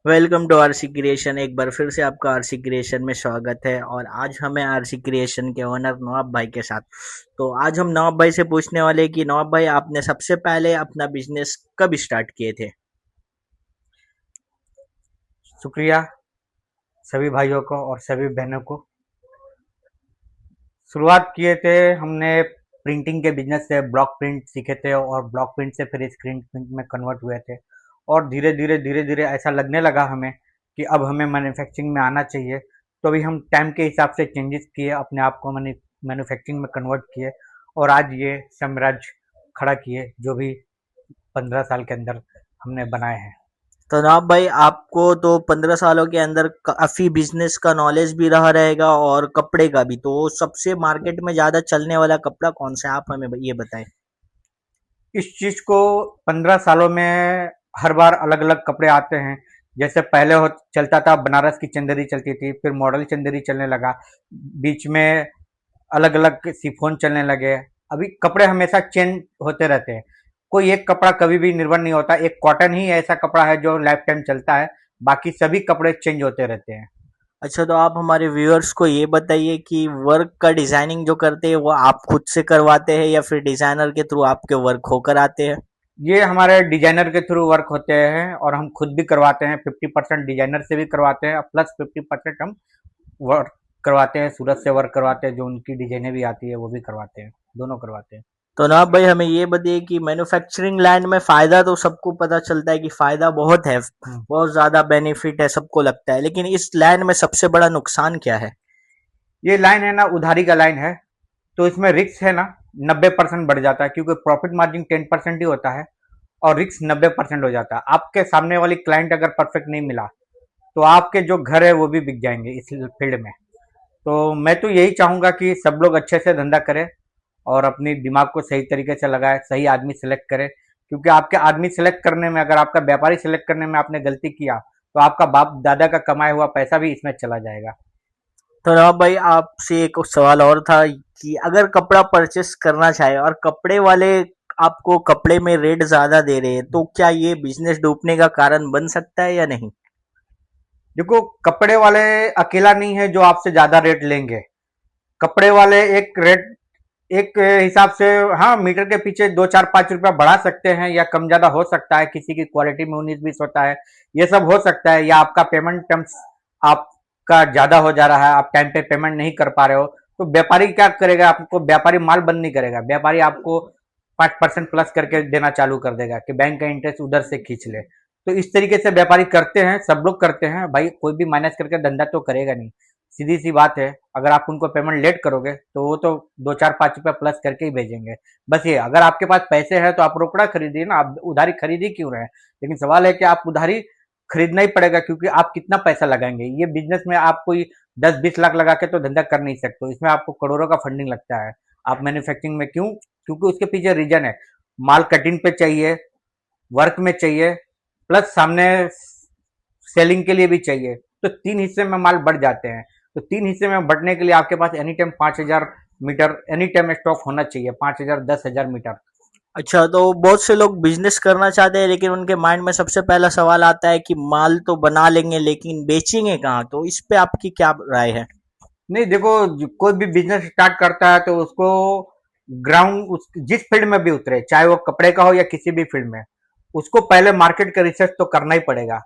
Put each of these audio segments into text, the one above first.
Welcome to RC creation. एक बार फिर से आपका आरसी क्रिएशन में स्वागत है। और आज हमें आरसी क्रिएशन के ओनर नवाब भाई के साथ, तो आज हम नवाब भाई से पूछने वाले हैं कि नवाब भाई, आपने सबसे पहले अपना बिजनेस कब स्टार्ट किए थे? शुक्रिया सभी भाइयों को और सभी बहनों को। शुरुआत किए थे हमने प्रिंटिंग के बिजनेस से। ब्लॉक प्रिंट सीखे थे और ब्लॉक प्रिंट से फिर स्क्रीन प्रिंट में कन्वर्ट हुए थे। और धीरे धीरे ऐसा लगने लगा हमें कि अब हमें मैन्युफैक्चरिंग में आना चाहिए। तो अभी हम टाइम के हिसाब से चेंजेस किए, अपने आप को मैन्युफैक्चरिंग में कन्वर्ट किए और आज ये साम्राज्य खड़ा किए जो भी 15 साल के अंदर हमने बनाए हैं। तो नवाब भाई, आपको तो 15 सालों के अंदर काफी बिजनेस का नॉलेज भी रहा रहेगा और कपड़े का भी। तो सबसे मार्केट में ज्यादा चलने वाला कपड़ा कौन सा है, आप हमें ये बताएं। इस चीज को 15 सालों में हर बार अलग अलग कपड़े आते हैं। जैसे पहले हो चलता था, बनारस की चंदेरी चलती थी, फिर मॉडल चंदेरी चलने लगा। बीच में अलग अलग सिफोन चलने लगे। अभी कपड़े हमेशा चेंज होते रहते हैं। कोई एक कपड़ा कभी भी निर्भर नहीं होता। एक कॉटन ही ऐसा कपड़ा है जो लाइफ टाइम चलता है, बाकी सभी कपड़े चेंज होते रहते हैं। अच्छा, तो आप हमारे व्यूअर्स को ये बताइए कि वर्क का डिजाइनिंग जो करते हैं वो आप खुद से करवाते हैं या फिर डिजाइनर के थ्रू आपके वर्क होकर आते हैं? ये हमारे डिजाइनर के थ्रू वर्क होते हैं और हम खुद भी करवाते हैं। 50% डिजाइनर से भी करवाते हैं, प्लस 50% हम वर्क करवाते हैं, सूरत से वर्क करवाते हैं। जो उनकी डिजाइनें भी आती है वो भी करवाते हैं, दोनों करवाते हैं। तो नवाब भाई, हमें ये बताइए कि मैन्युफैक्चरिंग लाइन में फायदा तो सबको पता चलता है कि फायदा बहुत है, हम्म। बहुत ज्यादा बेनिफिट है, सबको लगता है, लेकिन इस लाइन में सबसे बड़ा नुकसान क्या है? ये लाइन है ना, उधारी का लाइन है। तो इसमें रिस्क है ना, 90% बढ़ जाता है, क्योंकि प्रॉफिट मार्जिन 10% ही होता है और रिस्क 90% हो जाता है। आपके सामने वाली क्लाइंट अगर परफेक्ट नहीं मिला तो आपके जो घर है वो भी बिक जाएंगे इस फील्ड में। तो मैं तो यही चाहूंगा कि सब लोग अच्छे से धंधा करें और अपनी दिमाग को सही तरीके से लगाए, सही आदमी सेलेक्ट करें। क्योंकि आपके आदमी सेलेक्ट करने में, अगर आपका व्यापारी सेलेक्ट करने में आपने गलती किया तो आपका बाप दादा का कमाया हुआ पैसा भी इसमें चला जाएगा। तो नवाब भाई, आपसे एक सवाल और था कि अगर कपड़ा परचेस करना चाहे और कपड़े वाले आपको कपड़े में रेट ज्यादा दे रहे हैं, तो क्या ये बिजनेस डूबने का कारण बन सकता है या नहीं? देखो, कपड़े वाले अकेला नहीं है जो आपसे ज्यादा रेट लेंगे। कपड़े वाले एक रेट, एक हिसाब से, हाँ, मीटर के पीछे 2 4 5 रुपया बढ़ा सकते हैं या कम ज्यादा हो सकता है। किसी की क्वालिटी में 19 20 होता है, ये सब हो सकता है। या आपका पेमेंट टर्म्स आपका ज्यादा हो जा रहा है, आप टाइम पे पेमेंट नहीं कर पा रहे हो, तो व्यापारी क्या करेगा? आपको व्यापारी माल बंद नहीं करेगा। व्यापारी आपको 5% प्लस करके देना चालू कर देगा कि बैंक का इंटरेस्ट उधर से खींच ले। तो इस तरीके से व्यापारी करते हैं, सब लोग करते हैं भाई। कोई भी माइनस करके धंधा तो करेगा नहीं, सीधी सी बात है। अगर आप उनको पेमेंट लेट करोगे तो वो तो 2 4 5 रुपया प्लस करके ही भेजेंगे। बस ये, अगर आपके पास पैसे हैं तो आप रोकड़ा खरीदिए ना, आप उधारी खरीदी क्यों रहे हैं? लेकिन सवाल है कि आप उधारी खरीदना ही पड़ेगा, क्योंकि आप कितना पैसा लगाएंगे? ये बिजनेस में आप कोई 10 20 लाख लगा के तो धंधा कर नहीं सकते, इसमें आपको करोड़ों का फंडिंग लगता है। आप मैन्युफैक्चरिंग में क्यों? क्योंकि उसके पीछे रीजन है। माल कटिंग पे चाहिए, वर्क में चाहिए, प्लस सामने सेलिंग के लिए भी चाहिए। तो 3 हिस्से में माल बढ़ जाते हैं। तो 3 हिस्से में बढ़ने के लिए आपके पास any time 5,000 metre any time stock होना चाहिए। 5,000 10,000 मीटर। अच्छा, तो बहुत से लोग बिजनेस करना चाहते हैं लेकिन उनके माइंड में सबसे पहला सवाल आता है कि माल तो बना लेंगे लेकिन बेचेंगे कहाँ? तो इस पे आपकी क्या राय है? नहीं, देखो, कोई भी बिजनेस स्टार्ट करता है तो उसको ग्राउंड, उस जिस फील्ड में भी उतरे, चाहे वो कपड़े का हो या किसी भी फील्ड में, उसको पहले मार्केट का रिसर्च तो करना ही पड़ेगा।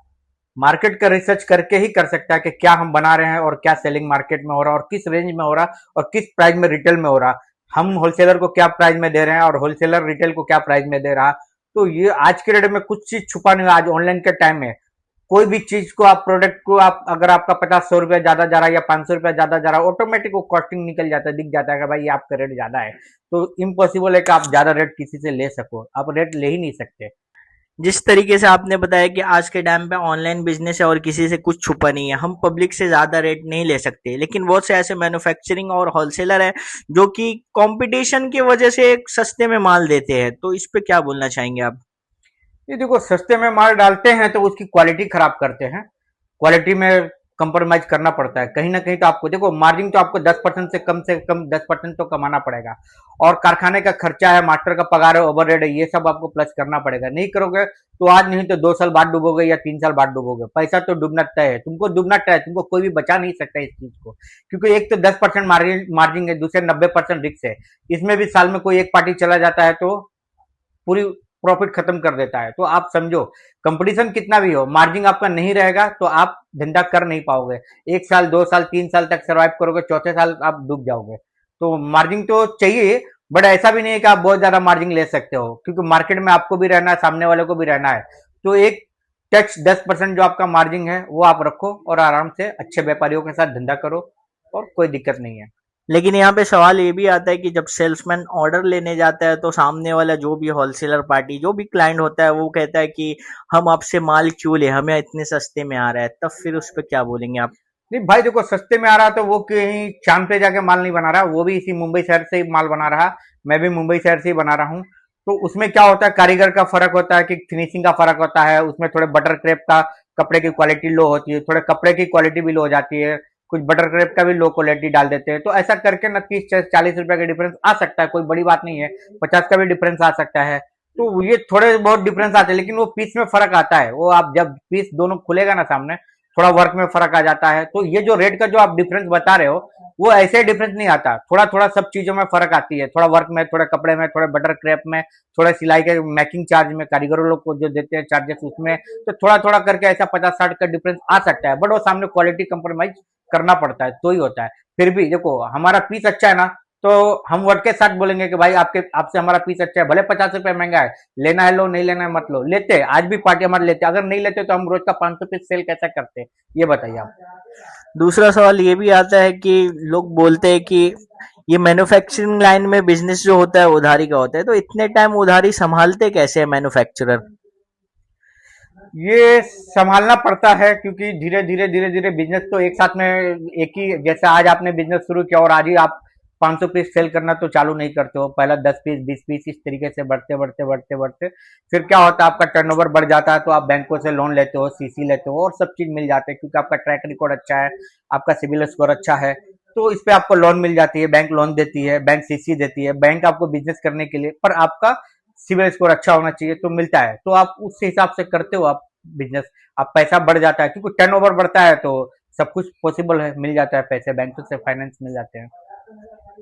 मार्केट का रिसर्च करके ही कर सकता है कि क्या हम बना रहे हैं और क्या सेलिंग मार्केट में हो रहा है और किस रेंज में हो रहा है और किस प्राइस में रिटेल में हो रहा है। हम होलसेलर को क्या प्राइस में दे रहे हैं और होलसेलर रिटेल को क्या प्राइस में दे रहा है। तो ये आज के डेट में कुछ चीज छुपा नहीं है। आज ऑनलाइन के टाइम में कोई भी चीज को, आप प्रोडक्ट को, आप अगर आपका 50 100 रुपया ज्यादा जा रहा है या 500 रुपया ज्यादा जा रहा है, ऑटोमेटिक वो कॉस्टिंग निकल जाता है, दिख जाता है कि भाई ये आपका रेट ज्यादा है। तो इम्पॉसिबल है कि आप ज्यादा रेट किसी से ले सको, आप रेट ले ही नहीं सकते। जिस तरीके से आपने बताया कि आज के टाइम पे ऑनलाइन बिजनेस है और किसी से कुछ छुपा नहीं है, हम पब्लिक से ज्यादा रेट नहीं ले सकते, लेकिन बहुत से ऐसे मैन्युफैक्चरिंग और होलसेलर है जो कि कंपटीशन की वजह से सस्ते में माल देते हैं। तो इस पे क्या बोलना चाहेंगे आप? ये देखो, सस्ते में माल डालते हैं तो उसकी क्वालिटी खराब करते हैं। क्वालिटी में कंप्रोमाइज करना पड़ता है कहीं ना कहीं। तो आपको देखो मार्जिन तो आपको 10% से कम 10% तो कमाना पड़ेगा, और कारखाने का खर्चा है, मास्टर का पगार है, ओवरहेड है, ये सब आपको प्लस करना पड़ेगा। नहीं करोगे तो आज नहीं तो 2 साल बाद डूबोगे या 3 साल बाद डूबोगे। पैसा तो डूबना तय है, तुमको डूबना तय है, तुमको कोई भी बचा नहीं सकता इस चीज को, क्योंकि एक तो 10% मार्जिन है, दूसरे 90% रिस्क है। इसमें भी साल में कोई एक पार्टी चला जाता है तो पूरी प्रॉफिट खत्म कर देता है। तो आप समझो कंपटीशन कितना भी हो, मार्जिन आपका नहीं रहेगा तो आप धंधा कर नहीं पाओगे। 1 साल 2 साल 3 साल तक सर्वाइव करोगे, चौथे साल आप डूब जाओगे। तो मार्जिन तो चाहिए, बट ऐसा भी नहीं है कि आप बहुत ज्यादा मार्जिन ले सकते हो, क्योंकि मार्केट में आपको भी रहना है, सामने वाले को भी रहना है। तो एक टच 10% जो आपका मार्जिन है वो आप रखो और आराम से अच्छे व्यापारियों के साथ धंधा करो, और कोई दिक्कत नहीं है। लेकिन यहाँ पे सवाल ये भी आता है कि जब सेल्समैन ऑर्डर लेने जाता है तो सामने वाला जो भी होलसेलर पार्टी, जो भी क्लाइंट होता है, वो कहता है कि हम आपसे माल क्यों ले, हमें इतने सस्ते में आ रहा है, तब फिर उस पर क्या बोलेंगे आप? नहीं भाई देखो, सस्ते में आ रहा तो वो कहीं चांद पे जाके माल नहीं बना रहा, वो भी इसी मुंबई शहर से ही माल बना रहा। मैं भी मुंबई शहर से ही बना रहा हूँ। तो उसमें क्या होता है, कारीगर का फर्क होता है कि फिनिशिंग का फर्क होता है, उसमें थोड़े बटर क्रेप का कपड़े की क्वालिटी लो होती है, थोड़े कपड़े की क्वालिटी भी लो हो जाती है, कुछ बटर क्रेप का भी लो क्वालिटी डाल देते हैं। तो ऐसा करके ना 30 40 रुपए का डिफरेंस आ सकता है, कोई बड़ी बात नहीं है। 50 का भी डिफरेंस आ सकता है। तो ये थोड़े बहुत डिफरेंस आते हैं, लेकिन वो पीस में फर्क आता है। वो आप जब पीस दोनों खुलेगा ना सामने, थोड़ा वर्क में फर्क आ जाता है। तो ये जो रेट का जो आप डिफरेंस बता रहे हो, वो ऐसे डिफरेंस नहीं आता, थोड़ा थोड़ा सब चीजों में फर्क आती है, थोड़ा वर्क में, थोड़ा कपड़े में, थोड़ा बटर क्रेप में, थोड़ा सिलाई के मेकिंग चार्ज में, कारीगरों लोग को जो देते हैं चार्जेस उसमें, तो थोड़ा थोड़ा करके ऐसा 50 60 का डिफरेंस आ सकता है। बट वो सामने क्वालिटी कंप्रोमाइज करना पड़ता है तो ही होता है। फिर भी देखो हमारा पीस अच्छा है ना, तो हम वर्ड के साथ बोलेंगे कि भाई आपके आपसे हमारा पीस अच्छा है, भले 50 रुपए महंगा है, लेना है लो, नहीं लेना है मत लो। लेते आज भी पार्टी हमारे लेते, अगर नहीं लेते तो हम रोज का 500 पीस सेल कैसे करते, ये बताइए आप। दूसरा सवाल ये भी आता है कि लोग बोलते हैं कि ये मैन्युफैक्चरिंग लाइन में बिजनेस जो होता है उधारी का होता है, तो इतने टाइम उधारी संभालते कैसे है मैन्युफैक्चरर? ये संभालना पड़ता है, क्योंकि धीरे धीरे बिजनेस तो एक साथ में, एक ही जैसे आज आपने बिजनेस शुरू किया और आज ही आप 500 पीस सेल करना तो चालू नहीं करते हो। पहला 10 पीस 20 पीस इस तरीके से बढ़ते बढ़ते बढ़ते बढ़ते फिर क्या होता है, आपका टर्नओवर बढ़ जाता है, तो आप बैंकों से लोन लेते हो, सीसी लेते हो, और सब चीज मिल जाते हैं, क्योंकि आपका ट्रैक रिकॉर्ड अच्छा है, आपका सिविल स्कोर अच्छा है। तो इस पे आपको लोन मिल जाती है, बैंक लोन देती है, बैंक सीसी देती है, बैंक आपको बिजनेस करने के लिए, पर आपका सिविल स्कोर अच्छा होना चाहिए तो मिलता है। तो आप उस हिसाब से करते हो आप बिजनेस, आप पैसा बढ़ जाता है, क्योंकि टर्नओवर बढ़ता है तो सब कुछ पॉसिबल है, मिल जाता है पैसे, बैंकों से फाइनेंस मिल जाते हैं।